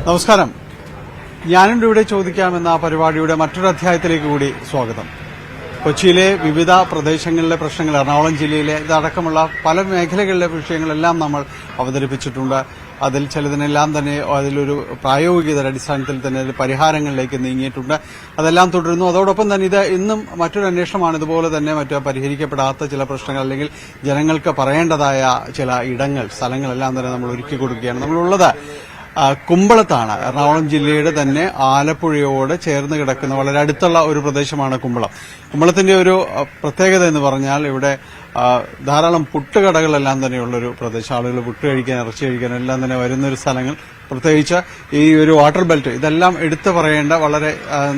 നമസ്കാരം. ഞാനും ഇവിടെ ചോദിക്കാമെന്ന പരിപാടിയുടെ മറ്റൊരു അധ്യായത്തിലേക്ക് കൂടി സ്വാഗതം. കൊച്ചിയിലെ വിവിധ പ്രദേശങ്ങളിലെ പ്രശ്നങ്ങൾ, എറണാകുളം ജില്ലയിലെ ഇതടക്കമുള്ള പല മേഖലകളിലെ വിഷയങ്ങളെല്ലാം നമ്മൾ അവതരിപ്പിച്ചിട്ടുണ്ട്. അതിൽ ചിലതിനെല്ലാം തന്നെ അതിലൊരു പ്രായോഗികതയുടെ അടിസ്ഥാനത്തിൽ തന്നെ പരിഹാരങ്ങളിലേക്ക് നീങ്ങിയിട്ടുണ്ട്. അതെല്ലാം തുടരുന്നു. അതോടൊപ്പം തന്നെ ഇത് ഇന്നും മറ്റൊരു അന്വേഷണമാണ്. ഇതുപോലെ തന്നെ മറ്റ് പരിഹരിക്കപ്പെടാത്ത ചില പ്രശ്നങ്ങൾ അല്ലെങ്കിൽ ജനങ്ങൾക്ക് പറയേണ്ടതായ ചില ഇടങ്ങൾ, സ്ഥലങ്ങളെല്ലാം തന്നെ നമ്മൾ ഒരുക്കി കൊടുക്കുകയാണ്. നമ്മളുള്ളത് കുമ്പളത്താണ്. എറണാകുളം ജില്ലയുടെ തന്നെ ആലപ്പുഴയോട് ചേർന്ന് കിടക്കുന്ന വളരെ അടുത്തുള്ള ഒരു പ്രദേശമാണ് കുമ്പളം. കുമ്പളത്തിന്റെ ഒരു പ്രത്യേകത എന്ന് പറഞ്ഞാൽ ഇവിടെ ധാരാളം പുട്ടുകടകളെല്ലാം തന്നെയുള്ളൊരു പ്രദേശം. ആളുകൾ പുട്ട് കഴിക്കാൻ, ഇറച്ചി കഴിക്കാൻ എല്ലാം തന്നെ വരുന്നൊരു സ്ഥലങ്ങൾ, പ്രത്യേകിച്ച് ഈ ഒരു വാട്ടർ ബെൽറ്റ്, ഇതെല്ലാം എടുത്തു പറയേണ്ട വളരെ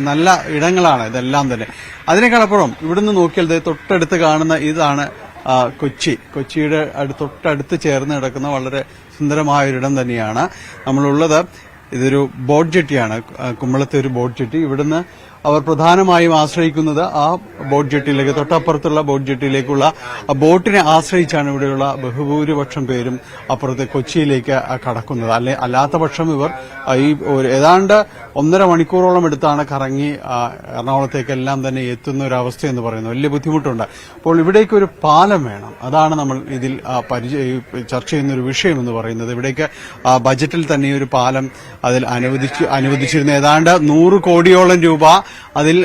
നല്ല ഇടങ്ങളാണ് ഇതെല്ലാം തന്നെ. അതിനേക്കാളപ്പുറം ഇവിടുന്ന് നോക്കിയാൽ തൊട്ടടുത്ത് കാണുന്ന ഇതാണ് കൊച്ചിയുടെ തൊട്ടടുത്ത് ചേർന്ന് കിടക്കുന്ന വളരെ സുന്ദരമായൊരിടം തന്നെയാണ് നമ്മളുള്ളത്. ഇതൊരു ബോട്ട് ജെട്ടിയാണ്, കുമ്പളത്തെ ഒരു ബോട്ട് ജെട്ടി. ഇവിടുന്ന് അവർ പ്രധാനമായും ആശ്രയിക്കുന്നത് ആ ബോട്ട് ജെട്ടിയിലേക്ക്, തൊട്ടപ്പുറത്തുള്ള ബോട്ട് ജെട്ടിയിലേക്കുള്ള ബോട്ടിനെ ആശ്രയിച്ചാണ് ഇവിടെയുള്ള ബഹുഭൂരിപക്ഷം പേരും അപ്പുറത്തെ കൊച്ചിയിലേക്ക് കടക്കുന്നത്. അല്ലാത്ത പക്ഷം ഇവർ ഈ ഏതാണ്ട് 1.5 മണിക്കൂറോളം എടുത്താണ് കറങ്ങി എറണാകുളത്തേക്കെല്ലാം തന്നെ എത്തുന്ന ഒരു അവസ്ഥ എന്ന് പറയുന്നത്. വലിയ ബുദ്ധിമുട്ടുണ്ട്. അപ്പോൾ ഇവിടേക്ക് ഒരു പാലം വേണം. അതാണ് നമ്മൾ ഇതിൽ ചർച്ച ചെയ്യുന്ന ഒരു വിഷയം എന്ന് പറയുന്നത്. ഇവിടേക്ക് ബജറ്റിൽ തന്നെ ഒരു പാലം അതിൽ അനുവദിച്ചിരുന്ന ഏതാണ്ട് 100 കോടിയോളം രൂപ അതിൽ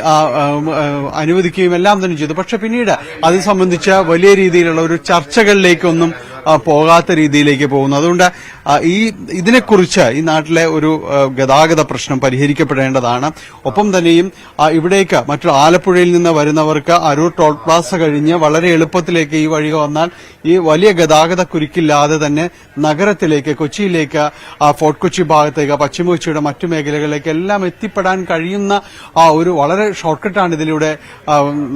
അനുവദിക്കുകയും എല്ലാം തന്നെ ചെയ്തു. പക്ഷെ പിന്നീട് അത് സംബന്ധിച്ച വലിയ രീതിയിലുള്ള ഒരു ചർച്ചകളിലേക്കൊന്നും പോകാത്ത രീതിയിലേക്ക് പോകുന്നു. അതുകൊണ്ട് ഇതിനെക്കുറിച്ച് ഈ നാട്ടിലെ ഒരു ഗതാഗത പ്രശ്നം പരിഹരിക്കപ്പെടേണ്ടതാണ്. ഒപ്പം തന്നെയും ഇവിടേക്ക് മറ്റു ആലപ്പുഴയിൽ നിന്ന് വരുന്നവർക്ക് അരൂർ ടോൾ പ്ലാസ കഴിഞ്ഞ് വളരെ എളുപ്പത്തിലേക്ക് ഈ വഴി വന്നാൽ ഈ വലിയ ഗതാഗത കുരുക്കില്ലാതെ തന്നെ നഗരത്തിലേക്ക്, കൊച്ചിയിലേക്ക്, ഫോർട്ട് കൊച്ചി ഭാഗത്തേക്ക്, പശ്ചിമ കൊച്ചിയുടെ മറ്റു മേഖലകളിലേക്ക് എല്ലാം എത്തിപ്പെടാൻ കഴിയുന്ന ഒരു വളരെ ഷോർട്ട്കട്ടാണ് ഇതിലൂടെ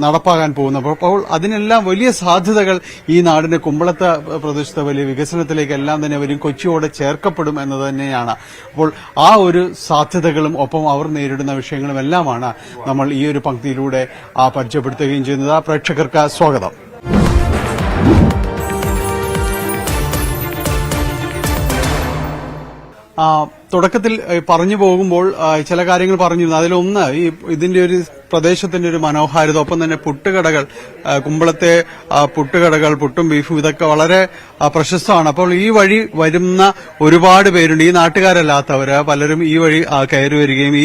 നടപ്പാകാൻ പോകുന്നത്. അപ്പോൾ അതിനെല്ലാം വലിയ സാധ്യതകൾ ഈ നാടിന്റെ കുമ്പളത്തെ പ്രദേശത്തെ വലിയ വികസനത്തിലേക്ക് എല്ലാം തന്നെ വരും, കൊച്ചിയോടെ ചേർക്കപ്പെടും എന്നത് തന്നെയാണ്. അപ്പോൾ ആ ഒരു സാധ്യതകളും ഒപ്പം അവർ നേരിടുന്ന വിഷയങ്ങളും എല്ലാമാണ് നമ്മൾ ഈ ഒരു പങ്ക്തിയിലൂടെ പരിചയപ്പെടുത്തുകയും ചെയ്യുന്നത്. പ്രേക്ഷകർക്ക് സ്വാഗതം. തുടക്കത്തിൽ പറഞ്ഞു പോകുമ്പോൾ ചില കാര്യങ്ങൾ പറഞ്ഞിരുന്നു. അതിലൊന്ന് ഇതിന്റെ ഒരു പ്രദേശത്തിന്റെ ഒരു മനോഹാരിത, ഒപ്പം തന്നെ പുട്ടുകടകൾ, കുമ്പളത്തെ പുട്ടുകടകൾ, പുട്ടും ബീഫും ഇതൊക്കെ വളരെ പ്രശസ്തമാണ്. അപ്പോൾ ഈ വഴി വരുന്ന ഒരുപാട് പേരുണ്ട്. ഈ നാട്ടുകാരല്ലാത്തവര് പലരും ഈ വഴി കയറി വരികയും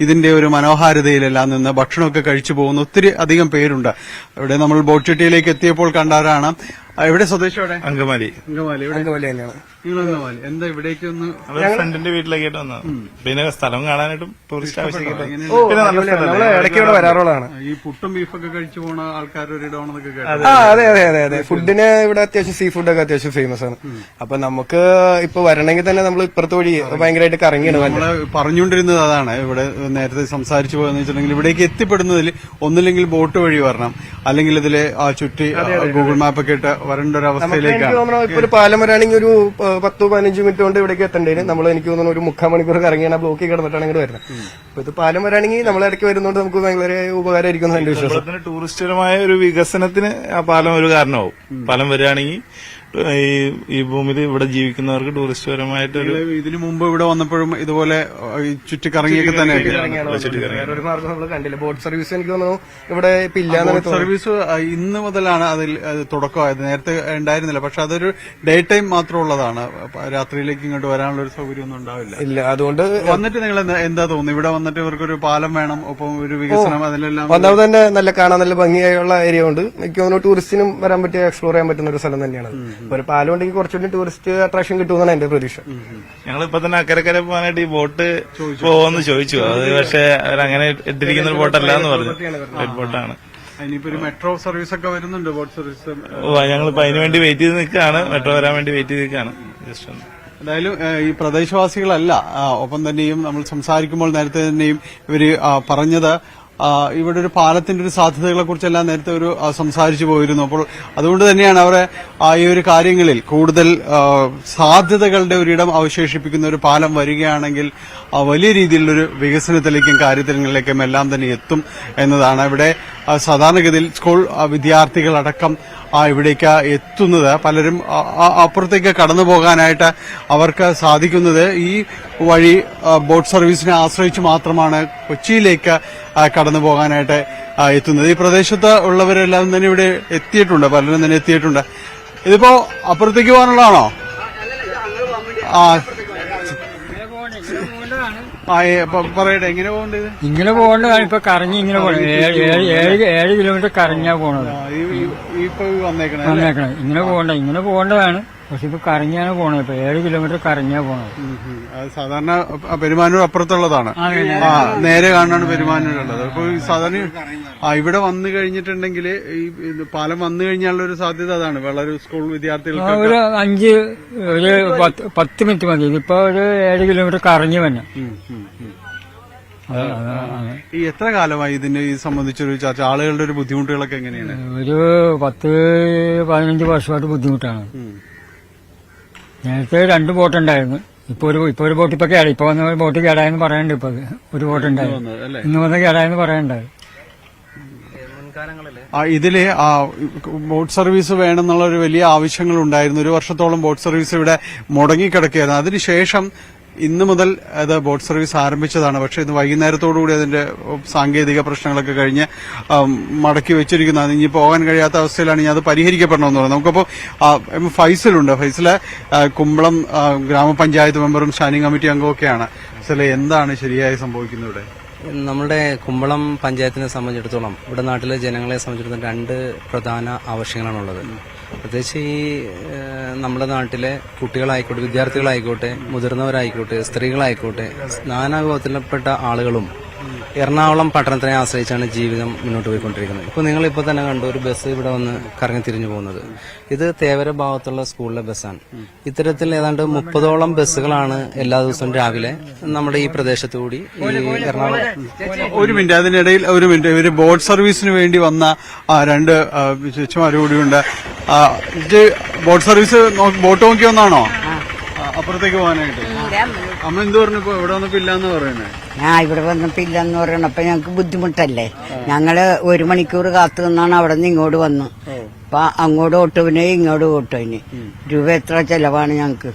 ഇതിന്റെ ഒരു മനോഹാരിതയിലെല്ലാം നിന്ന് ഭക്ഷണമൊക്കെ കഴിച്ചു പോകുന്ന ഒത്തിരി അധികം പേരുണ്ട്. ഇവിടെ നമ്മൾ ബോട്ട് ചെട്ടിയിലേക്ക് എത്തിയപ്പോൾ കണ്ടവരാണ്. എവിടെ സ്വദേശം? എവിടെ? അങ്കമാലി. അങ്കമാലി തന്നെയാണ്. എന്താ ഇവിടേക്ക് ഒന്ന് ഫ്രണ്ടിന്റെ വീട്ടിലേക്കായിട്ട് വന്നത്. പിന്നെ സ്ഥലം കാണാനായിട്ടും ടൂറിസ്റ്റ് ആവശ്യമായിട്ട് ഇടയ്ക്ക് ഇവിടെ വരാറുള്ളതാണ്. ഈ പുട്ടും ബീഫൊക്കെ കഴിച്ചു പോണ ആൾക്കാർ ഒരിടമാണെന്നൊക്കെ കേട്ടു. അതെ അതെ അതെ അതെ. ഫുഡിന് ഇവിടെ അത്യാവശ്യം സീ ഫുഡൊക്കെ അത്യാവശ്യം ഫേമസ് ആണ്. അപ്പൊ നമുക്ക് ഇപ്പൊ വരണമെങ്കിൽ തന്നെ നമ്മൾ ഇപ്പുറത്തെ വഴി ഭയങ്കരമായിട്ട് കറങ്ങിയാണ്. നമ്മള് പറഞ്ഞുകൊണ്ടിരുന്നത് അതാണ്. ഇവിടെ നേരത്തെ സംസാരിച്ചു പോയെന്ന് വെച്ചിട്ടുണ്ടെങ്കിൽ ഇവിടേക്ക് എത്തിപ്പെടുന്നതിൽ ഒന്നില്ലെങ്കിൽ ബോട്ട് വഴി വരണം, അല്ലെങ്കിൽ ഇതിലെ ചുറ്റി ഗൂഗിൾ മാപ്പൊക്കെ ഇട്ട് വരേണ്ട ഒരു അവസ്ഥയിലേക്കാണ്. ഇപ്പൊ ഒരു പാലം വരാണെങ്കിൽ ഒരു 10-15 മിനിറ്റ് കൊണ്ട് ഇവിടേക്ക് എത്തേണ്ടതിന് നമ്മൾ എനിക്ക് തോന്നുന്നു ഒരു 3/4 മണിക്കൂർ കറങ്ങിയാണ് ബ്ലോക്കിൽ കിടന്നിട്ടാണ് ഇങ്ങോട്ട് വരുന്നത്. അപ്പൊ ഇത് പാലം വരാണെങ്കിൽ നമ്മൾ ഇടയ്ക്ക് വരുന്നതുകൊണ്ട് നമുക്ക് ഭയങ്കര ഉപകാരമായിരിക്കും എന്റെ വിശ്വാസം. ടൂറിസ്റ്റ്പരമായ ഒരു വികസനത്തിന് ആ പാലം ഒരു കാരണമാവും. പാലം വരികയാണെങ്കിൽ ഈ ഭൂമിയിൽ ഇവിടെ ജീവിക്കുന്നവർക്ക് ടൂറിസ്റ്റ് പരമായിട്ടൊരു. ഇതിനു മുമ്പ് ഇവിടെ വന്നപ്പോഴും ഇതുപോലെ ചുറ്റിക്കറങ്ങിയൊക്കെ തന്നെ ഒരു മാർഗം നമ്മൾ കണ്ടില്ല. ബോട്ട് സർവീസ് എനിക്ക് തോന്നുന്നു ഇവിടെ ബോട്ട് സർവീസ് ഇന്ന് മുതലാണ് അതിൽ തുടക്കമായത്. നേരത്തെ ഉണ്ടായിരുന്നില്ല. പക്ഷെ അതൊരു ഡേ ടൈം മാത്രമുള്ളതാണ്. രാത്രിയിലേക്ക് ഇങ്ങോട്ട് വരാനുള്ള ഒരു സൗകര്യമൊന്നും ഉണ്ടാവില്ല. ഇല്ല. അതുകൊണ്ട് വന്നിട്ട് നിങ്ങൾ എന്താ തോന്നുന്നു? ഇവിടെ വന്നിട്ട് ഇവർക്കൊരു പാലം വേണം, ഒപ്പം ഒരു വികസനം, അതിലെല്ലാം ഒന്നാമത് തന്നെ നല്ല കാണാൻ നല്ല ഭംഗിയായുള്ള ഏരിയ ഉണ്ട്. എനിക്ക് തോന്നുന്നു ടൂറിസ്റ്റിനും വരാൻ പറ്റിയ, എക്സ്പ്ലോർ ചെയ്യാൻ പറ്റുന്ന ഒരു സ്ഥലം തന്നെയാണ്. ഒരു പാലം ഉണ്ടെങ്കിൽ കുറച്ചുകൂടി ടൂറിസ്റ്റ് അട്രാക്ഷൻ കിട്ടുമെന്നാണ് എന്റെ പ്രതീക്ഷ. ഞങ്ങളിപ്പോ തന്നെ അക്കരക്കര പോകാനായിട്ട് ഈ ബോട്ട് പോകുമെന്ന് ചോദിച്ചു. അത് പക്ഷെ അവരങ്ങനെ ഇട്ടിരിക്കുന്ന ഒരു ബോട്ടല്ല എന്ന് പറഞ്ഞു. ബോട്ടാണ്. ഇനിയിപ്പോ ഒരു മെട്രോ സർവീസ് ഒക്കെ വരുന്നുണ്ട്, ബോട്ട് സർവീസ്. ഞങ്ങളിപ്പോ അതിന് വേണ്ടി വെയിറ്റ് ചെയ്ത് നിൽക്കുകയാണ്. മെട്രോ വരാൻ വേണ്ടി വെയിറ്റ് ചെയ്ത് നിൽക്കുകയാണ്. ജസ്റ്റ് ഒന്ന് എന്തായാലും ഈ പ്രദേശവാസികളല്ല, ഒപ്പം തന്നെയും നമ്മൾ സംസാരിക്കുമ്പോൾ നേരത്തെ തന്നെയും ഇവര് പറഞ്ഞത് ഇവിടെ ഒരു പാലത്തിന്റെ ഒരു സാധ്യതകളെ കുറിച്ചെല്ലാം നേരത്തെ ഒരു സംസാരിച്ചു പോയിരുന്നു. അപ്പോൾ അതുകൊണ്ട് തന്നെയാണ് അവരെ ഈ ഒരു കാര്യങ്ങളിൽ കൂടുതൽ സാധ്യതകളുടെ ഒരിടം അവശേഷിപ്പിക്കുന്ന ഒരു പാലം വരികയാണെങ്കിൽ വലിയ രീതിയിലുള്ളൊരു വികസനത്തിലേക്കും കാര്യത്തിലേക്കും എല്ലാം തന്നെ എത്തും എന്നതാണ്. ഇവിടെ സാധാരണഗതിയിൽ സ്കൂൾ വിദ്യാർത്ഥികളടക്കം ഇവിടേക്ക് എത്തുന്നത്. പലരും അപ്പുറത്തേക്ക് കടന്നു പോകാനായിട്ട് അവർക്ക് സാധിക്കുന്നത് ഈ വഴി ബോട്ട് സർവീസിനെ ആശ്രയിച്ച് മാത്രമാണ് കൊച്ചിയിലേക്ക് കടന്നു പോകാനായിട്ട് എത്തുന്നത്. ഈ പ്രദേശത്ത് ഉള്ളവരെല്ലാം തന്നെ ഇവിടെ എത്തിയിട്ടുണ്ട്, പലരും തന്നെ എത്തിയിട്ടുണ്ട്. ഇതിപ്പോ അപ്പുറത്തേക്ക് പോകാനുള്ളതാണോ? പറയട്ടെ, എങ്ങനെ പോകേണ്ടത്? ഇങ്ങനെ പോകേണ്ടതാണ്. ഇപ്പൊ കറങ്ങി ഇങ്ങനെ പോകണം. 7 കിലോമീറ്റർ കറങ്ങിയാ പോണത്. ഇപ്പൊ വന്നേക്കണേ ഇങ്ങനെ പോകേണ്ടതാണ്. പക്ഷെ ഇപ്പൊ കറങ്ങിയാണ് പോണത്. ഇപ്പൊ 7 കിലോമീറ്റർ കറങ്ങിയാ പോണത്. സാധാരണ പെരുമാനൂർ അപ്പുറത്തുള്ളതാണ്. നേരെ കാണാനാണ് പെരുമാനൂരുള്ളത്. അപ്പൊ സാധാരണ ഇവിടെ വന്നു കഴിഞ്ഞിട്ടുണ്ടെങ്കിൽ ഈ പാലം വന്നു കഴിഞ്ഞാലുള്ള ഒരു സാധ്യത അതാണ്. വളരെ സ്കൂൾ വിദ്യാർത്ഥികൾക്ക് ഒരു 10 മിനിറ്റ് മതി. ഇതിപ്പോ ഒരു 7 കിലോമീറ്റർ കറങ്ങി തന്നെ. ഈ എത്ര കാലമായി ഇതിനെ സംബന്ധിച്ചൊരു ചർച്ച, ആളുകളുടെ ഒരു ബുദ്ധിമുട്ടുകളൊക്കെ എങ്ങനെയാണ്? ഒരു 10-15 വർഷമായിട്ട് ബുദ്ധിമുട്ടാണ്. നേരത്തെ 2 ബോട്ടുണ്ടായിരുന്നു. ഇപ്പൊ ഒരു ബോട്ട് ഇപ്പൊ കേടായി. ഇപ്പൊ വന്ന ബോട്ട് കേടായെന്ന് പറയണ്ട്. ഇപ്പൊ ഒരു ബോട്ടുണ്ടായിരുന്നു, ഇന്ന് വന്ന് കേടായെന്ന് പറയണ്ടായി. ഇതില് ബോട്ട് സർവീസ് വേണമെന്നുള്ള ഒരു വലിയ ആവശ്യങ്ങളുണ്ടായിരുന്നു. 1 വർഷത്തോളം ബോട്ട് സർവീസ് ഇവിടെ മുടങ്ങിക്കിടക്കുകയായിരുന്നു. അതിനുശേഷം ഇന്ന് മുതൽ അത് ബോട്ട് സർവീസ് ആരംഭിച്ചതാണ്. പക്ഷെ ഇന്ന് വൈകുന്നേരത്തോടുകൂടി അതിന്റെ സാങ്കേതിക പ്രശ്നങ്ങളൊക്കെ കഴിഞ്ഞ് മടക്കി വെച്ചിരിക്കുന്നത്. ഇനി പോകാൻ കഴിയാത്ത അവസ്ഥയിലാണ്. ഇനി അത് പരിഹരിക്കപ്പെടണമെന്ന് പറയുന്നത്. നമുക്കപ്പോൾ ഫൈസലുണ്ട്. ഫൈസല് കുമ്പളം ഗ്രാമപഞ്ചായത്ത് മെമ്പറും സ്റ്റാൻഡിംഗ് കമ്മിറ്റി അംഗമൊക്കെയാണ്. ഫൈസലെ, എന്താണ് ശരിയായി സംഭവിക്കുന്നത് ഇവിടെ? നമ്മുടെ കുമ്പളം പഞ്ചായത്തിനെ സംബന്ധിച്ചിടത്തോളം ഇവിടെ നാട്ടിലെ ജനങ്ങളെ സംബന്ധിച്ചിടത്തോളം 2 പ്രധാന ആവശ്യങ്ങളാണുള്ളത്. പ്രത്യേകിച്ച് ഈ നമ്മുടെ നാട്ടിലെ കുട്ടികളായിക്കോട്ടെ, വിദ്യാർത്ഥികളായിക്കോട്ടെ, മുതിർന്നവരായിക്കോട്ടെ, സ്ത്രീകളായിക്കോട്ടെ, നാനാവിധത്തിൽപ്പെട്ട ആളുകളും എറണാകുളം പട്ടണത്തിനെ ആശ്രയിച്ചാണ് ജീവിതം മുന്നോട്ട് പോയിക്കൊണ്ടിരിക്കുന്നത്. ഇപ്പോൾ നിങ്ങളിപ്പോൾ തന്നെ കണ്ടു ഒരു ബസ് ഇവിടെ വന്ന് കറങ്ങി തിരിഞ്ഞു പോകുന്നത്. ഇത് തേവര ഭാഗത്തുള്ള സ്കൂളിലെ ബസ്സാണ്. ഇത്തരത്തിൽ ഏതാണ്ട് 30ഓളം ബസ്സുകളാണ് എല്ലാ ദിവസവും രാവിലെ നമ്മുടെ ഈ പ്രദേശത്തുകൂടി എറണാകുളം. ഒരു മിനിറ്റ്, അതിനിടയിൽ ഒരു മിനിറ്റ്. ഇവര് ബോട്ട് സർവീസിന് വേണ്ടി വന്ന 2 ചേച്ചിമാരുകൂടിയുണ്ട്. ബോട്ട് സർവീസ് ബോട്ട് നോക്കി വന്നാണോ അപ്പുറത്തേക്ക് പോകാനായിട്ട്? അമ്മ എന്ത് പറഞ്ഞു? ഇപ്പൊ ഇവിടെ വന്നപ്പോ ഇല്ലാന്ന് പറയുന്നത്? ഇവിടെ വന്നപ്പോ ഇല്ലെന്ന് പറയണം. അപ്പൊ ഞങ്ങക്ക് ബുദ്ധിമുട്ടല്ലേ. ഞങ്ങള് 1 മണിക്കൂർ കാത്തു നിന്നാണ് അവിടെ നിന്ന് ഇങ്ങോട്ട് വന്നു. അപ്പൊ അങ്ങോട്ട് ഓട്ടോവിന് ഇങ്ങോട്ട് ഓട്ടോവിന് രൂപ എത്ര ചെലവാണ് ഞങ്ങക്ക്.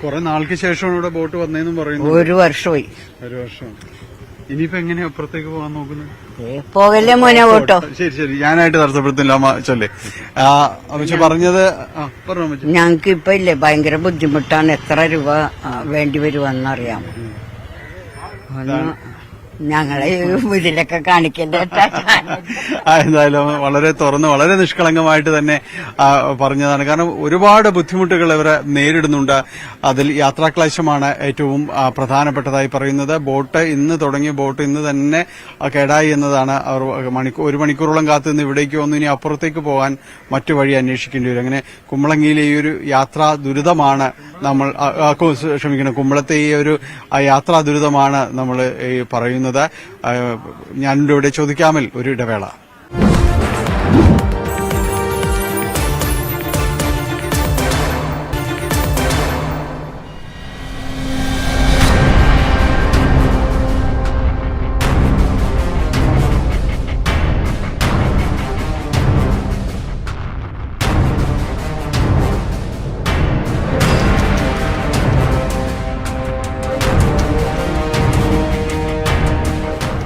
കുറെ നാൾക്ക് ശേഷമാണ് ഇവിടെ ബോട്ട് വന്നതെന്നും പറയുന്നു. 1 വർഷമായി. 1 വർഷം. ഇനിയിപ്പോ എങ്ങനെയാ അപ്പുറത്തേക്ക് പോകാൻ നോക്കുന്നത്? പോകല്ലേ മോനെ ഓട്ടോ. ശരി, ഞാനായിട്ട് തടസ്സപ്പെടുത്തില്ല. അമ്മ ചൊല്ലേ അമ്മ പറഞ്ഞത് പറഞ്ഞു. ഞങ്ങക്ക് ഇപ്പൊ ഇല്ലേ ഭയങ്കര ബുദ്ധിമുട്ടാണ്. എത്ര രൂപ വേണ്ടി വരുമെന്നറിയാം. ഞങ്ങളെ ഇതിലൊക്കെ കാണിക്കേണ്ട. എന്തായാലും വളരെ തുറന്ന് വളരെ നിഷ്കളങ്കമായിട്ട് തന്നെ പറഞ്ഞതാണ്. കാരണം ഒരുപാട് ബുദ്ധിമുട്ടുകൾ ഇവരെ നേരിടുന്നുണ്ട്. അതിൽ യാത്രാക്ലേശമാണ് ഏറ്റവും പ്രധാനപ്പെട്ടതായി പറയുന്നത്. ബോട്ട് ഇന്ന് തുടങ്ങിയ ബോട്ട് ഇന്ന് തന്നെ കേടായി എന്നതാണ്. അവർ 1 മണിക്കൂറോളം കാത്തു നിന്ന് ഇവിടേക്ക് വന്നു. ഇനി അപ്പുറത്തേക്ക് പോകാൻ മറ്റു വഴി അന്വേഷിക്കേണ്ടി വരും. അങ്ങനെ കുമ്പളങ്ങിയിലെ ഈ ഒരു യാത്രാ ദുരിതമാണ് നമ്മൾ കുമ്പളത്തെ ഈ ഒരു യാത്രാ ദുരിതമാണ് നമ്മൾ പറയുന്നത്. ഞാനിവിടെ ഇവിടെ ചോദിക്കാമൽ ഒരു ഇടവേള.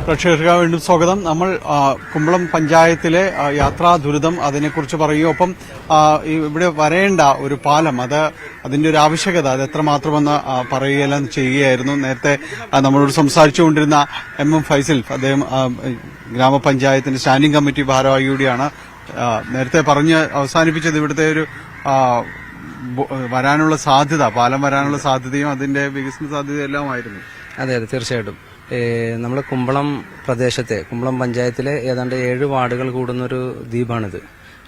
പ്രേക്ഷകർക്ക് വീണ്ടും സ്വാഗതം. നമ്മൾ കുമ്പളം പഞ്ചായത്തിലെ യാത്രാ ദുരിതം അതിനെക്കുറിച്ച് പറയും. ഒപ്പം ഇവിടെ വരേണ്ട ഒരു പാലം, അതിന്റെ ഒരു ആവശ്യകത അത് എത്രമാത്രമെന്ന് പറയുകയെല്ലാം ചെയ്യുകയായിരുന്നു. നേരത്തെ നമ്മളോട് സംസാരിച്ചുകൊണ്ടിരുന്ന MM ഫൈസൽ, അദ്ദേഹം ഗ്രാമപഞ്ചായത്തിന്റെ സ്റ്റാൻഡിംഗ് കമ്മിറ്റി ഭാരവാഹി കൂടിയാണ്. നേരത്തെ പറഞ്ഞ് അവസാനിപ്പിച്ചത് ഇവിടുത്തെ ഒരു വരാനുള്ള സാധ്യത, പാലം വരാനുള്ള സാധ്യതയും അതിന്റെ വികസന സാധ്യതയും എല്ലാമായിരുന്നു. അതെ, തീർച്ചയായിട്ടും. നമ്മുടെ കുമ്പളം പ്രദേശത്തെ, കുമ്പളം പഞ്ചായത്തിലെ ഏതാണ്ട് 7 വാർഡുകൾ കൂടുന്നൊരു ദ്വീപാണിത്.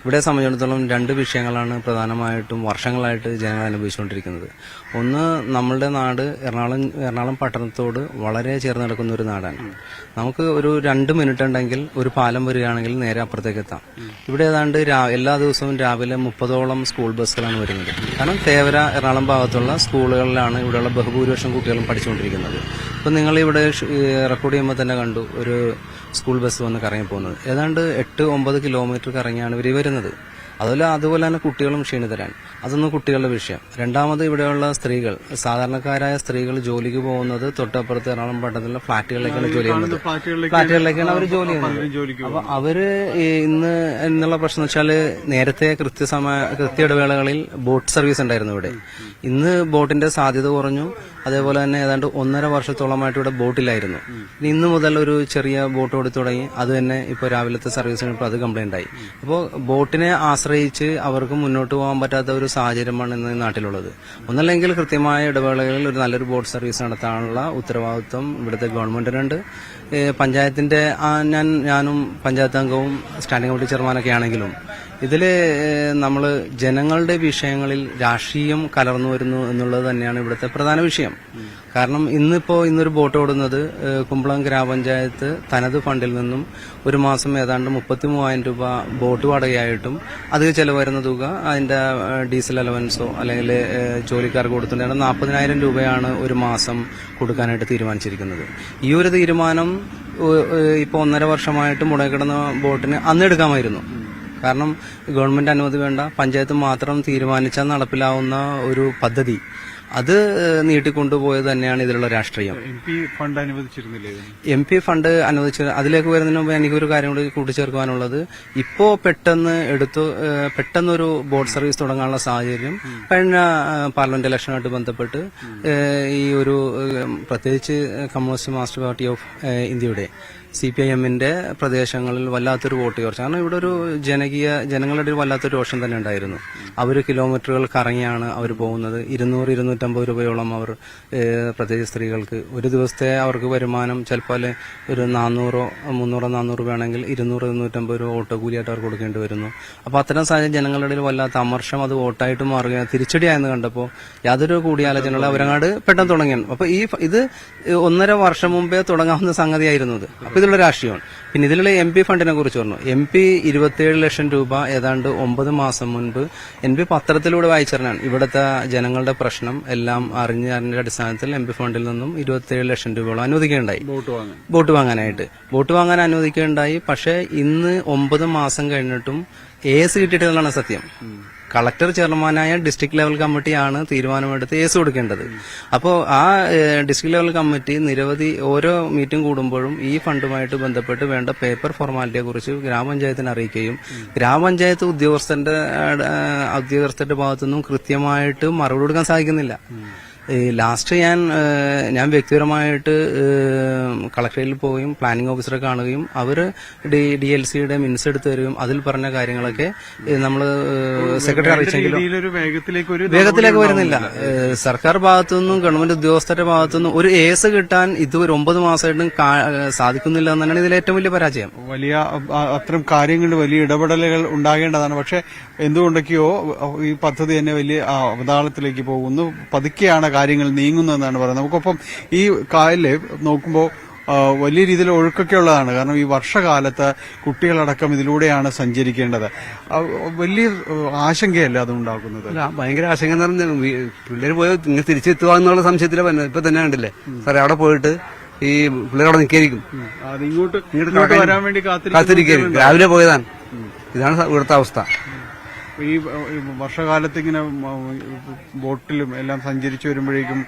ഇവിടെ സംബന്ധിച്ചിടത്തോളം 2 വിഷയങ്ങളാണ് പ്രധാനമായിട്ടും വർഷങ്ങളായിട്ട് ജനങ്ങൾ അനുഭവിച്ചുകൊണ്ടിരിക്കുന്നത്. ഒന്ന്, നമ്മളുടെ നാട് എറണാകുളം പട്ടണത്തോട് വളരെ ചേർന്ന് നടക്കുന്ന ഒരു നാടാണ്. നമുക്ക് ഒരു 2 മിനിറ്റ് ഉണ്ടെങ്കിൽ ഒരു പാലം വരികയാണെങ്കിൽ നേരെ അപ്പുറത്തേക്ക് എത്താം. ഇവിടെ ഏതാണ്ട് എല്ലാ ദിവസവും രാവിലെ 30ഓളം സ്കൂൾ ബസ്സുകളാണ് വരുന്നത്. കാരണം തേവര എറണാകുളം ഭാഗത്തുള്ള സ്കൂളുകളിലാണ് ഇവിടെയുള്ള ബഹുഭൂരിപക്ഷം കുട്ടികളും പഠിച്ചുകൊണ്ടിരിക്കുന്നത്. ഇപ്പം നിങ്ങൾ ഇവിടെ റെക്കോർഡ് ചെയ്യുമ്പോൾ തന്നെ കണ്ടു, ഒരു സ്കൂൾ ബസ് വന്ന് കറങ്ങി പോകുന്നത്. ഏതാണ്ട് 8-9 കിലോമീറ്റർ കറങ്ങിയാണ് ഇവർ വരുന്നത്. അതുപോലെ തന്നെ കുട്ടികളും ക്ഷീണിതരാണ്. അതൊന്നും കുട്ടികളുടെ വിഷയം. രണ്ടാമത് ഇവിടെയുള്ള സ്ത്രീകൾ, സാധാരണക്കാരായ സ്ത്രീകൾ ജോലിക്ക് പോകുന്നത് തൊട്ടപ്പുറത്ത് എറണാകുളം പട്ടണത്തിലുള്ള ഫ്ളാറ്റുകളിലേക്കാണ് ജോലി ചെയ്യുന്നത്. ഫ്ളാറ്റുകളിലേക്കാണ് അവർ ജോലി ചെയ്യുന്നത്. അപ്പൊ അവര് ഇന്ന് എന്നുള്ള പ്രശ്നം വെച്ചാല് നേരത്തെ കൃത്യ ഇടവേളകളിൽ ബോട്ട് സർവീസ് ഉണ്ടായിരുന്നു ഇവിടെ. ഇന്ന് ബോട്ടിന്റെ സാധ്യത കുറഞ്ഞു. അതേപോലെ തന്നെ ഏതാണ്ട് 1.5 വർഷത്തോളമായിട്ട് ഇവിടെ ബോട്ടിലായിരുന്നു. ഇന്ന് മുതൽ ഒരു ചെറിയ ബോട്ട് ഓടി തുടങ്ങി. അത് തന്നെ ഇപ്പോൾ രാവിലത്തെ സർവീസിന് ഇപ്പോൾ അത് കംപ്ലൈന്റ് ആയി. അപ്പോൾ ബോട്ടിനെ ആശ്രയിച്ച് അവർക്ക് മുന്നോട്ട് പോകാൻ പറ്റാത്ത ഒരു സാഹചര്യമാണ് ഇന്ന് നാട്ടിലുള്ളത്. ഒന്നല്ലെങ്കിൽ കൃത്യമായ ഇടവേളകളിൽ ഒരു നല്ലൊരു ബോട്ട് സർവീസ് നടത്താനുള്ള ഉത്തരവാദിത്വം ഇവിടുത്തെ ഗവൺമെന്റിനുണ്ട്. പഞ്ചായത്തിന്റെ ഞാനും പഞ്ചായത്ത് അംഗവും സ്റ്റാൻഡിംഗ് കമ്മിറ്റി ചെയർമാനൊക്കെ ആണെങ്കിലും ഇതില് നമ്മൾ ജനങ്ങളുടെ വിഷയങ്ങളിൽ രാഷ്ട്രീയം കലർന്നു വരുന്നു എന്നുള്ളത് തന്നെയാണ് ഇവിടുത്തെ പ്രധാന വിഷയം. കാരണം ഇന്നൊരു ബോട്ട് ഓടുന്നത് കുമ്പളം ഗ്രാമപഞ്ചായത്ത് തനത് ഫണ്ടിൽ നിന്നും ഒരു മാസം ഏതാണ്ട് 33,000 രൂപ ബോട്ട് വാടകയായിട്ടും അധികം ചെലവ് വരുന്ന തുക അതിന്റെ ഡീസൽ അലവൻസോ അല്ലെങ്കിൽ ജോലിക്കാർക്ക് കൊടുത്തിട്ടുണ്ട് 40,000 രൂപയാണ് ഒരു മാസം കൊടുക്കാനായിട്ട് തീരുമാനിച്ചിരിക്കുന്നത്. ഈ ഒരു തീരുമാനം ഇപ്പോൾ 1.5 വർഷമായിട്ട് മുടങ്ങിക്കിടന്ന ബോട്ടിന് അന്ന് എടുക്കാമായിരുന്നു. കാരണം ഗവൺമെന്റ് അനുമതി വേണ്ട, പഞ്ചായത്ത് മാത്രം തീരുമാനിച്ചാൽ നടപ്പിലാവുന്ന ഒരു പദ്ധതി അത് നീട്ടിക്കൊണ്ടുപോയത് തന്നെയാണ് ഇതിലുള്ള രാഷ്ട്രീയം. MP ഫണ്ട് അനുവദിച്ചു. അതിലേക്ക് വരുന്നതിന് മുമ്പ് എനിക്കൊരു കാര്യം കൂടി കൂട്ടിച്ചേർക്കുവാനുള്ളത്, ഇപ്പോ പെട്ടെന്നൊരു ബോട്ട് സർവീസ് തുടങ്ങാനുള്ള സാഹചര്യം കഴിഞ്ഞ പാർലമെന്റ് ഇലക്ഷനുമായിട്ട് ബന്ധപ്പെട്ട് ഈ ഒരു പ്രത്യേകിച്ച് കമ്മ്യൂണിസ്റ്റ് മാർക്സിസ്റ്റ് പാർട്ടി ഓഫ് ഇന്ത്യയുടെ CPIM-ന്റെ പ്രദേശങ്ങളിൽ വല്ലാത്തൊരു വോട്ട് ചോർച്ച. കാരണം ഇവിടെ ഒരു ജനങ്ങളുടെ ഒരു വല്ലാത്തൊരു രോഷം തന്നെ ഉണ്ടായിരുന്നു. അവർ കിലോമീറ്ററുകൾ കറങ്ങിയാണ് അവർ പോകുന്നത്. 200-250 രൂപയോളം അവർ പ്രത്യേകിച്ച് സ്ത്രീകൾക്ക് ഒരു ദിവസത്തെ അവർക്ക് വരുമാനം ചിലപ്പോൾ ഒരു 300-400 രൂപയാണെങ്കിൽ 200-250 രൂപ ഓട്ടോ കൂലിയായിട്ട് അവർ കൊടുക്കേണ്ടി വരുന്നു. അപ്പോൾ അത്തരം സാഹചര്യം ജനങ്ങളുടെ ഇടയിൽ വല്ലാത്ത അമർഷം അത് വോട്ടായിട്ട് മാറുകയാണ്. തിരിച്ചടിയായെന്ന് കണ്ടപ്പോൾ യാതൊരു കൂടിയാലോചനകളും അവരങ്ങാട് പെട്ടെന്ന് തുടങ്ങിയാണ്. അപ്പോൾ ഇത് 1.5 വർഷം മുമ്പേ തുടങ്ങാവുന്ന സംഗതിയായിരുന്നു ഇത്. അപ്പോൾ ഇതിലുള്ള രാഷ്ട്രീയമാണ്. പിന്നെ ഇതിലുള്ള MP ഫണ്ടിനെ കുറിച്ച് പറഞ്ഞു. MP 27 ലക്ഷം രൂപ ഏതാണ്ട് 9 മാസം മുൻപ് MP പത്രത്തിലൂടെ വായിച്ചറിഞ്ഞാണ്. ഇവിടുത്തെ ജനങ്ങളുടെ പ്രശ്നം എല്ലാം അറിഞ്ഞ അടിസ്ഥാനത്തിൽ MP ഫണ്ടിൽ നിന്നും 27 ലക്ഷം രൂപയോളം അനുവദിക്കുകയുണ്ടായി ബോട്ട് വാങ്ങാൻ അനുവദിക്കുകയുണ്ടായി. പക്ഷേ ഇന്ന് 9 മാസം കഴിഞ്ഞിട്ടും AS കിട്ടിയിട്ടില്ലെന്നാണ് സത്യം. കളക്ടർ ചെയർമാനായ ഡിസ്ട്രിക്ട് ലെവൽ കമ്മിറ്റിയാണ് തീരുമാനമെടുത്ത് കേസ് കൊടുക്കേണ്ടത്. അപ്പോൾ ആ ഡിസ്ട്രിക്ട് ലെവൽ കമ്മിറ്റി നിരവധി ഓരോ മീറ്റിംഗ് കൂടുമ്പോഴും ഈ ഫണ്ടുമായിട്ട് ബന്ധപ്പെട്ട് വേണ്ട പേപ്പർ ഫോർമാലിറ്റിയെ കുറിച്ച് ഗ്രാമപഞ്ചായത്തിനെ അറിയിക്കുകയും ഗ്രാമപഞ്ചായത്ത് ഉദ്യോഗസ്ഥരുടെ ഭാഗത്തുനിന്നും കൃത്യമായിട്ട് മറുപടി കൊടുക്കാൻ സാധിക്കുന്നില്ല. ലാസ്റ്റ് ഞാൻ വ്യക്തിപരമായിട്ട് കളക്ടറേറ്റിൽ പോവുകയും പ്ലാനിംഗ് ഓഫീസറെ കാണുകയും അവർ DLCയുടെ മിനിറ്റ്സ് എടുത്തു തരുകയും അതിൽ പറഞ്ഞ കാര്യങ്ങളൊക്കെ നമ്മൾ സെക്രട്ടറി അറിയിച്ചെങ്കിലും വേഗത്തിലേക്ക് വരുന്നില്ല. സർക്കാർ ഭാഗത്തുനിന്നും ഗവൺമെന്റ് ഉദ്യോഗസ്ഥരുടെ ഭാഗത്തുനിന്നും ഒരു AS കിട്ടാൻ ഇതുവരെ 9 മാസമായിട്ടും സാധിക്കുന്നില്ല എന്നാണ് ഇതിൽ ഏറ്റവും വലിയ പരാജയം. അത്തരം കാര്യങ്ങളിൽ വലിയ ഇടപെടലുകൾ ഉണ്ടാകേണ്ടതാണ്. പക്ഷെ എന്തുകൊണ്ടൊക്കെയോ ഈ പദ്ധതി തന്നെ വലിയ അവതാളത്തിലേക്ക് പോകുന്നു. പതുക്കെയാണ് കാര്യങ്ങൾ നീങ്ങുന്നതെന്നാണ് പറയുന്നത്. നമുക്കൊപ്പം ഈ കായലിൽ നോക്കുമ്പോൾ വലിയ രീതിയിൽ ഒഴുക്കൊക്കെ ഉള്ളതാണ്. കാരണം ഈ വർഷകാലത്ത് കുട്ടികളടക്കം ഇതിലൂടെയാണ് സഞ്ചരിക്കേണ്ടത്. വലിയ ആശങ്കയല്ല അതുണ്ടാക്കുന്നത്. ഭയങ്കര ആശങ്ക എന്ന് പറഞ്ഞാൽ പിള്ളേർ പോയി ഇങ്ങനെ തിരിച്ചെത്തുക എന്നുള്ള സംശയത്തിലെ ഇപ്പൊ തന്നെ കണ്ടില്ലേ സാറേ, അവിടെ പോയിട്ട് ഈ പിള്ളേരവിടെ നിൽക്കായിരിക്കും, ഇങ്ങോട്ട് വരാൻ വേണ്ടി കാത്തിരിക്കായിരിക്കും. രാവിലെ പോയതാണ്. ഇതാണ് ഇവിടുത്തെ അവസ്ഥ. ഈ വർഷകാലത്ത് ഇങ്ങനെ ബോട്ടിലും എല്ലാം സഞ്ചരിച്ചു വരുമ്പോഴേക്കും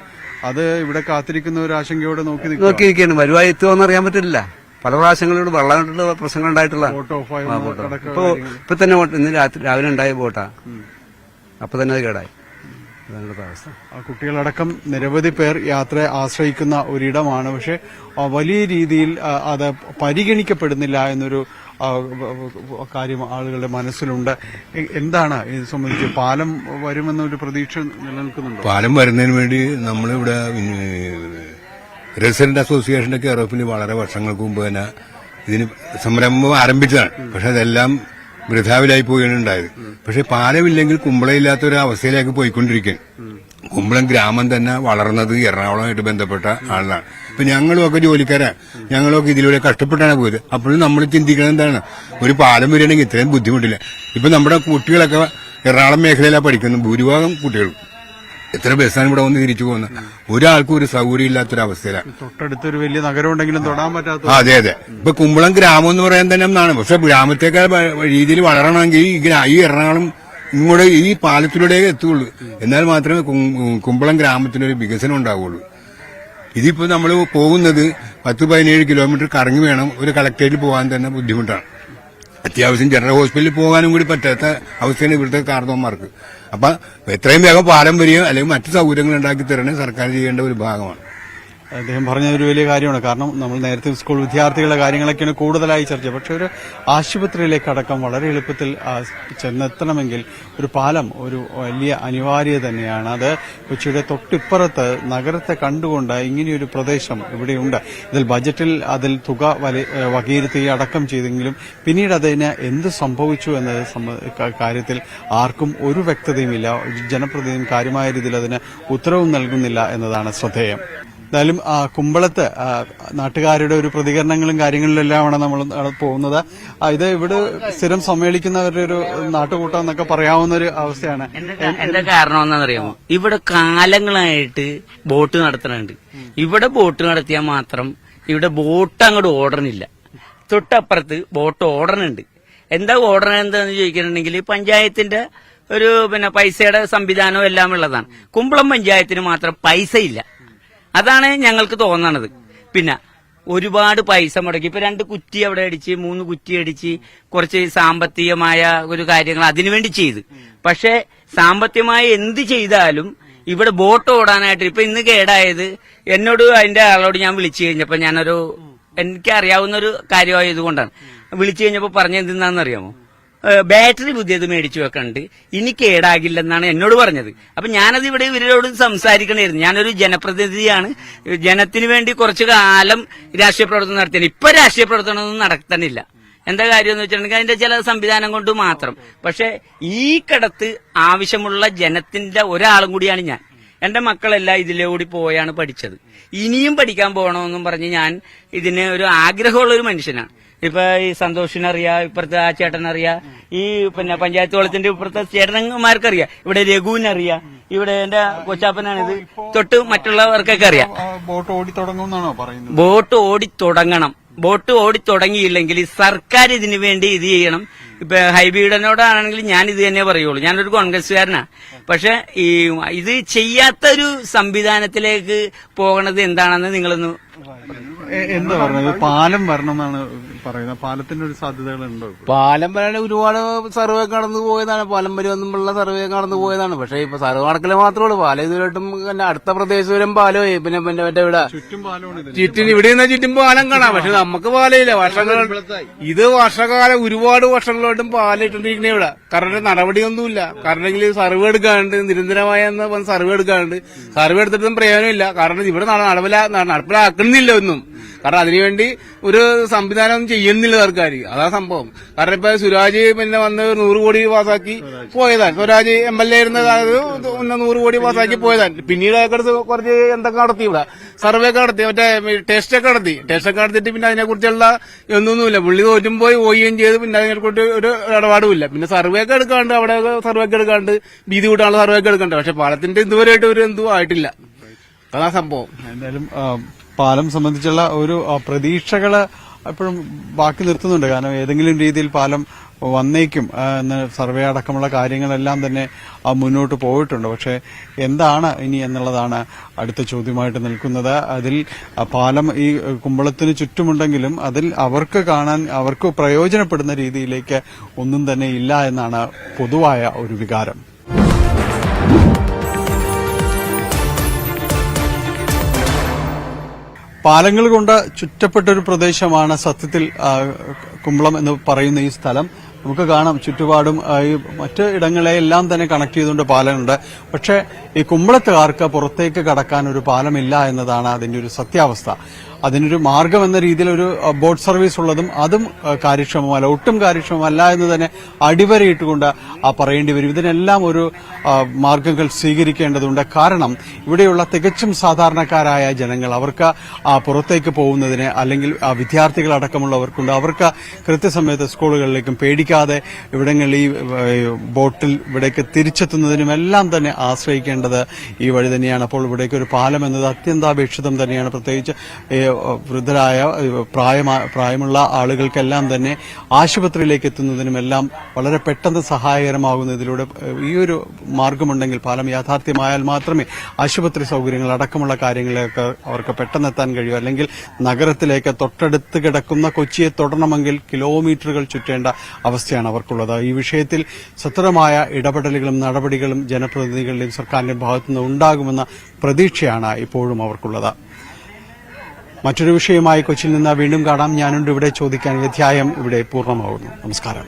അത് ഇവിടെ കാത്തിരിക്കുന്ന ഒരു ആശങ്കയോടെ നോക്കിയിരിക്കുകയാണ്. വരുവായി എത്തുമെന്ന് അറിയാൻ പറ്റില്ല. പല പ്രാവശ്യങ്ങളിലൂടെ വെള്ളമായിട്ടുള്ള പ്രശ്നങ്ങൾ ഉണ്ടായിട്ടുള്ള ഇപ്പൊ തന്നെ ഇന്ന് രാവിലെ ഉണ്ടായ ബോട്ടാ, അപ്പൊ തന്നെ അത് കേടായി. അവസ്ഥ. കുട്ടികളടക്കം നിരവധി പേർ യാത്ര ആശ്രയിക്കുന്ന ഒരിടമാണ്. പക്ഷെ വലിയ രീതിയിൽ അത് പരിഗണിക്കപ്പെടുന്നില്ല എന്നൊരു കാര്യം ആളുകളുടെ മനസ്സിലുണ്ട്. എന്താണ് ഇത് സംബന്ധിച്ച്? പാലം വരുമെന്നൊരു പ്രതീക്ഷ നിലനിൽക്കുന്നുണ്ടോ? പാലം വരുന്നതിന് വേണ്ടി നമ്മളിവിടെ റെസിഡന്റ് അസോസിയേഷന്റെ കെയറോഫിൽ വളരെ വർഷങ്ങൾക്ക് മുമ്പ് തന്നെ ഇതിന് സംരംഭം ആരംഭിച്ചതാണ്. പക്ഷെ അതെല്ലാം വൃഥാവിലായി പോവുകയാണ് ഉണ്ടായത്. പക്ഷെ പാലമില്ലെങ്കിൽ കുമ്പളയില്ലാത്ത ഒരു അവസ്ഥയിലേക്ക് പോയിക്കൊണ്ടിരിക്കുകയാണ്. കുമ്പളം ഗ്രാമം തന്നെ വളർന്നത് എറണാകുളമായിട്ട് ബന്ധപ്പെട്ട ആളാണ്. ഇപ്പൊ ഞങ്ങളുമൊക്കെ ജോലിക്കാരാണ്. ഞങ്ങളൊക്കെ ഇതിലൂടെ കഷ്ടപ്പെട്ടാണ് പോയത്. അപ്പോഴും നമ്മൾ ചിന്തിക്കുന്നത് എന്താണ്, ഒരു പാലം വരികയാണെങ്കിൽ ഇത്രയും ബുദ്ധിമുട്ടില്ല. ഇപ്പൊ നമ്മുടെ കുട്ടികളൊക്കെ എറണാകുളം മേഖലയിലാണ് പഠിക്കുന്നത് ഭൂരിഭാഗം കുട്ടികളും. എത്ര ബസ്സാണ് ഇവിടെ വന്ന് തിരിച്ചു പോകുന്നത്? ഒരാൾക്കും ഒരു സൗകര്യം ഇല്ലാത്തൊരവസ്ഥയിലാണ്. തൊട്ടടുത്തൊരു വലിയ നഗരം ഉണ്ടെങ്കിലും തൊടാൻ പറ്റാത്ത. അതെ അതെ. ഇപ്പൊ കുമ്പളം ഗ്രാമം എന്ന് പറയാൻ തന്നെ ഒന്നാണ്. പക്ഷെ ഗ്രാമത്തേക്കാൾ രീതിയിൽ വളരണമെങ്കിൽ ഈ എറണാകുളം ഇങ്ങോട്ട് ഈ പാലത്തിലൂടെ എത്തുകയുള്ളൂ. എന്നാൽ മാത്രമേ കുമ്പളം ഗ്രാമത്തിനൊരു വികസനം ഉണ്ടാവുകയുള്ളൂ. ഇതിപ്പോ നമ്മൾ പോകുന്നത് 10-17 കിലോമീറ്റർ കറങ്ങി വേണം ഒരു കളക്ടറേറ്റിൽ പോകാൻ തന്നെ ബുദ്ധിമുട്ടാണ്. അത്യാവശ്യം ജനറൽ ഹോസ്പിറ്റലിൽ പോകാനും കൂടി പറ്റാത്ത അവസ്ഥയാണ് ഇവിടുത്തെ കാർന്നവന്മാർക്ക്. അപ്പൊ എത്രയും വേഗം പാലം വരികയോ അല്ലെങ്കിൽ മറ്റു സൗകര്യങ്ങൾ ഉണ്ടാക്കി തരണേ സർക്കാർ ചെയ്യേണ്ട ഒരു ഭാഗമാണ്. അദ്ദേഹം പറഞ്ഞ ഒരു വലിയ കാര്യമാണ്. കാരണം നമ്മൾ നേരത്തെ സ്കൂൾ വിദ്യാർത്ഥികളുടെ കാര്യങ്ങളൊക്കെയാണ് കൂടുതലായി ചർച്ച. പക്ഷെ ഒരു ആശുപത്രിയിലേക്ക് അടക്കം വളരെ എളുപ്പത്തിൽ ചെന്നെത്തണമെങ്കിൽ ഒരു പാലം ഒരു വലിയ അനിവാര്യത തന്നെയാണ്. അത് കൊച്ചിയുടെ തൊട്ടിപ്പുറത്ത് നഗരത്തെ കണ്ടുകൊണ്ട് ഇങ്ങനെയൊരു പ്രദേശം ഇവിടെയുണ്ട്. ഇതിൽ ബജറ്റിൽ അതിൽ തുക വകയിരുത്തി അടക്കം ചെയ്തെങ്കിലും പിന്നീട് അതിന് എന്ത് സംഭവിച്ചു എന്ന കാര്യത്തിൽ ആർക്കും ഒരു വ്യക്തതയുമില്ല. ജനപ്രതിനിധിയും കാര്യമായ രീതിയിൽ അതിന് ഉത്തരവും നൽകുന്നില്ല എന്നതാണ് ശ്രദ്ധേയം. എന്തായാലും കുമ്പളത്ത് നാട്ടുകാരുടെ ഒരു പ്രതികരണങ്ങളും കാര്യങ്ങളിലെല്ലാമാണ് നമ്മൾ പോകുന്നത്. ഇത് ഇവിടെ സ്ഥിരം സമ്മേളിക്കുന്നവരുടെ ഒരു നാട്ടുകൂട്ടം എന്നൊക്കെ പറയാവുന്ന ഒരു അവസ്ഥയാണ്. എന്താ കാരണം എന്താണെന്നറിയാമോ? ഇവിടെ കാലങ്ങളായിട്ട് ബോട്ട് നടത്തുന്നുണ്ട്. ഇവിടെ ബോട്ട് നടത്തിയാൽ മാത്രം ഇവിടെ ബോട്ട് അങ്ങോട്ട് ഓടണില്ല. തൊട്ടപ്പുറത്ത് ബോട്ട് ഓടണുണ്ട്. എന്താ ഓടണ എന്താന്ന് ചോദിക്കുന്നുണ്ടെങ്കിൽ പഞ്ചായത്തിന്റെ ഒരു പൈസയുടെ സംവിധാനവും എല്ലാം ഉള്ളതാണ്. കുമ്പളം പഞ്ചായത്തിന് മാത്രം പൈസ ഇല്ല. അതാണ് ഞങ്ങൾക്ക് തോന്നണത്. പിന്നെ ഒരുപാട് പൈസ മുടക്കി ഇപ്പൊ 2 കുറ്റി അവിടെ അടിച്ച് 3 കുറ്റി അടിച്ച് കുറച്ച് സാമ്പത്തികമായ ഒരു കാര്യങ്ങൾ അതിനുവേണ്ടി ചെയ്ത്. പക്ഷെ സാമ്പത്തികമായ എന്ത് ചെയ്താലും ഇവിടെ ബോട്ട് ഓടാനായിട്ട് ഇപ്പൊ ഇന്ന് കേടായത് എന്നോട് അതിന്റെ ആളോട് ഞാൻ വിളിച്ചു കഴിഞ്ഞപ്പോ എനിക്കറിയാവുന്ന ഒരു കാര്യമായതുകൊണ്ടാണ് വിളിച്ചു കഴിഞ്ഞപ്പോ പറഞ്ഞത് എന്താണെന്നറിയാമോ? ബാറ്ററി പുതിയത് മേടിച്ചു വെക്കണ്ട്, ഇനി കേടാകില്ലെന്നാണ് എന്നോട് പറഞ്ഞത്. അപ്പൊ ഞാനത് ഇവിടെ ഇവരോട് സംസാരിക്കണമായിരുന്നു. ഞാനൊരു ജനപ്രതിനിധിയാണ്. ജനത്തിന് വേണ്ടി കുറച്ചു കാലം രാഷ്ട്രീയ പ്രവർത്തനം നടത്തിയാണ്. ഇപ്പൊ രാഷ്ട്രീയ പ്രവർത്തനമൊന്നും നടക്കുന്നില്ല. എന്താ കാര്യം എന്ന് വെച്ചിട്ടുണ്ടെങ്കിൽ അതിന്റെ ചില സംവിധാനം കൊണ്ട് മാത്രം. പക്ഷെ ഈ കടത്ത് ആവശ്യമുള്ള ജനത്തിന്റെ ഒരാളും കൂടിയാണ് ഞാൻ. എന്റെ മക്കളെല്ലാം ഇതിലൂടെ പോയാണ് പഠിച്ചത്. ഇനിയും പഠിക്കാൻ പോകണമെന്നും പറഞ്ഞ് ഞാൻ ഇതിന് ഒരു ആഗ്രഹമുള്ള ഒരു മനുഷ്യനാണ്. ഇപ്പൊ ഈ സന്തോഷിനറിയാം, ഇപ്പുറത്തെ ആ ചേട്ടനറിയാം, ഈ പഞ്ചായത്ത് കുളത്തിന്റെ ഇപ്പുറത്തെ ചേട്ടന്മാർക്കറിയാം, ഇവിടെ രഘുവിനറിയാം, ഇവിടെ എന്റെ കൊച്ചാപ്പനാണിത്, തൊട്ട് മറ്റുള്ളവർക്കൊക്കെ അറിയാം. ബോട്ട് ഓടി തുടങ്ങുമെന്നാണോ പറയുന്നത്? ബോട്ട് ഓടി തുടങ്ങണം. ബോട്ട് ഓടി തുടങ്ങിയില്ലെങ്കിൽ സർക്കാർ ഇതിനു വേണ്ടി ഇത് ചെയ്യണം. ഇപ്പൊ ഹൈബീഡനോടാണെങ്കിൽ ഞാൻ ഇത് തന്നെ പറയുള്ളൂ. ഞാനൊരു കോൺഗ്രസ്സുകാരനാണ്. പക്ഷെ ഇത് ചെയ്യാത്തൊരു സംവിധാനത്തിലേക്ക് പോകണത് എന്താണെന്ന് നിങ്ങളൊന്ന് എന്താ പറയുന്നത്? പാലം വരണം എന്നാണ് പറയുന്നത്. പാലത്തിന്റെ ഒരു സാധ്യതകളുണ്ടോ? പാലം വരാൻ ഒരുപാട് സർവേ കടന്നു പോയതാണ്. പാലം വരുമെന്നുള്ള സർവേ കടന്നു പോയതാണ്. പക്ഷെ ഇപ്പൊ സർവേ നടക്കല് മാത്രമേ ഉള്ളൂ. പാലം ഇതുവരെയായിട്ടും അടുത്ത പ്രദേശം വരും പാലമായി. പിന്നെ മറ്റേ ഇവിടെ ചുറ്റും ഇവിടെ നിന്നാ ചുറ്റും പാലം കാണാം. പക്ഷെ നമുക്ക് പാലമില്ല. ഇത് വർഷകാലം ഒരുപാട് വർഷങ്ങളായിട്ടും പാലിട്ടിരിക്കണേ ഇവിടെ. കാരണം നടപടിയൊന്നുമില്ല. കാരണം സർവേ എടുക്കാണ്ട് നിരന്തരമായ സർവേ എടുക്കാണ്ട് സർവേ എടുത്തിട്ടും പ്രയോജനമില്ല. കാരണം ഇവിടെ നടപ്പിലാക്കുന്നില്ല ഒന്നും. കാരണം അതിനുവേണ്ടി ഒരു സംവിധാനം ചെയ്യുന്നില്ല സർക്കാർ. അതാ സംഭവം. കാരണം ഇപ്പൊ സുരാജ് വന്ന് 100 കോടി പാസാക്കി പോയതാണ്. സ്വരാജ് MLA ആയിരുന്ന 100 കോടി പാസാക്കി പോയതാണ്. പിന്നീട് കുറച്ച് എന്തൊക്കെ നടത്തി, ഇവിടെ സർവേ ഒക്കെ നടത്തി, മറ്റേ ടെസ്റ്റൊക്കെ നടത്തിയിട്ട് പിന്നെ അതിനെക്കുറിച്ചുള്ള ഒന്നൊന്നുമില്ല. പുള്ളി തോറ്റും പോവുകയും ചെയ്ത് പിന്നെ അതിനെക്കുറിച്ച് ഒരു ഇടപാടുമില്ല. പിന്നെ സർവേ ഒക്കെ എടുക്കാണ്ട് അവിടെ സർവേ ഒക്കെ എടുക്കാണ്ട് വീതി കൂട്ടാനുള്ള സർവേ ഒക്കെ എടുക്കണ്ട. പക്ഷെ പാലത്തിന്റെ ഇതുവരെയായിട്ട് ഒരു എന്തും ആയിട്ടില്ല. അതാ സംഭവം. എന്തായാലും പാലം സംബന്ധിച്ചുള്ള ഒരു പ്രതീക്ഷകള് എപ്പോഴും ബാക്കി നിർത്തുന്നുണ്ട്. കാരണം ഏതെങ്കിലും രീതിയിൽ പാലം വന്നേക്കും എന്ന സർവേ അടക്കമുള്ള കാര്യങ്ങളെല്ലാം തന്നെ മുന്നോട്ട് പോയിട്ടുണ്ട്. പക്ഷെ എന്താണ് ഇനി എന്നുള്ളതാണ് അടുത്ത ചോദ്യമായിട്ട് നിൽക്കുന്നത്. അതിൽ പാലം ഈ കുമ്പളത്തിന് ചുറ്റുമുണ്ടെങ്കിലും അതിൽ അവർക്ക് പ്രയോജനപ്പെടുന്ന രീതിയിലേക്ക് ഒന്നും തന്നെ ഇല്ല എന്നാണ് പൊതുവായ ഒരു വികാരം. പാലങ്ങൾ കൊണ്ട് ചുറ്റപ്പെട്ടൊരു പ്രദേശമാണ് സത്യത്തിൽ കുമ്പളം എന്ന് പറയുന്ന ഈ സ്ഥലം. നമുക്ക് കാണാം ചുറ്റുപാടും ഈ മറ്റ് ഇടങ്ങളെയെല്ലാം തന്നെ കണക്ട് ചെയ്തുകൊണ്ട് പാലമുണ്ട്. പക്ഷേ ഈ കുമ്പളത്തുകാർക്ക് പുറത്തേക്ക് കടക്കാൻ ഒരു പാലമില്ല എന്നതാണ് അതിന്റെ ഒരു സത്യാവസ്ഥ. അതിനൊരു മാർഗം എന്ന രീതിയിൽ ഒരു ബോട്ട് സർവീസ് ഉള്ളതും അതും കാര്യക്ഷമമല്ല, ഒട്ടും കാര്യക്ഷമമല്ല എന്ന് തന്നെ അടിവരയിട്ടുകൊണ്ട് പറയേണ്ടി വരും. ഇതിനെല്ലാം ഒരു മാർഗങ്ങൾ സ്വീകരിക്കേണ്ടതുണ്ട്. കാരണം ഇവിടെയുള്ള തികച്ചും സാധാരണക്കാരായ ജനങ്ങൾ, അവർക്ക് പുറത്തേക്ക് പോകുന്നതിന് അല്ലെങ്കിൽ വിദ്യാർത്ഥികളടക്കമുള്ളവർക്കുണ്ട്, അവർക്ക് കൃത്യസമയത്ത് സ്കൂളുകളിലേക്കും പേടിക്കാതെ ഇവിടങ്ങളിൽ ഈ ബോട്ടിൽ ഇവിടേക്ക് തിരിച്ചെത്തുന്നതിനുമെല്ലാം തന്നെ ആശ്രയിക്കേണ്ടത് ഈ വഴി തന്നെയാണ്. അപ്പോൾ ഇവിടേക്ക് ഒരു പാലം എന്നത് അത്യന്താപേക്ഷിതം തന്നെയാണ്. പ്രത്യേകിച്ച് വൃദ്ധരായ പ്രായമുള്ള ആളുകൾക്കെല്ലാം തന്നെ ആശുപത്രിയിലേക്ക് എത്തുന്നതിനുമെല്ലാം വളരെ പെട്ടെന്ന് സഹായകരമാകുന്നതിലൂടെ ഈ ഒരു മാർഗമുണ്ടെങ്കിൽ, പാലം യാഥാർത്ഥ്യമായാൽ മാത്രമേ ആശുപത്രി സൗകര്യങ്ങൾ അടക്കമുള്ള കാര്യങ്ങളിലേക്ക് അവർക്ക് പെട്ടെന്ന് എത്താൻ കഴിയൂ. അല്ലെങ്കിൽ നഗരത്തിലേക്ക് തൊട്ടടുത്ത് കിടക്കുന്ന കൊച്ചിയെ തൊടണമെങ്കിൽ കിലോമീറ്ററുകൾ ചുറ്റേണ്ട അവസ്ഥയാണ് അവർക്കുള്ളത്. ഈ വിഷയത്തിൽ സത്വരമായ ഇടപെടലുകളും നടപടികളും ജനപ്രതിനിധികളുടെയും സർക്കാരിന്റെയും ഭാഗത്തുനിന്ന് ഉണ്ടാകുമെന്ന പ്രതീക്ഷയാണ് ഇപ്പോഴും അവർക്കുള്ളത്. മറ്റൊരു വിഷയമായി കൊച്ചിയിൽ നിന്ന് വീണ്ടും കാണാം. ഞാനുണ്ട് ഇവിടെ ചോദിക്കാൻ. ഈ അധ്യായം ഇവിടെ പൂർണ്ണമാകുന്നു. നമസ്കാരം.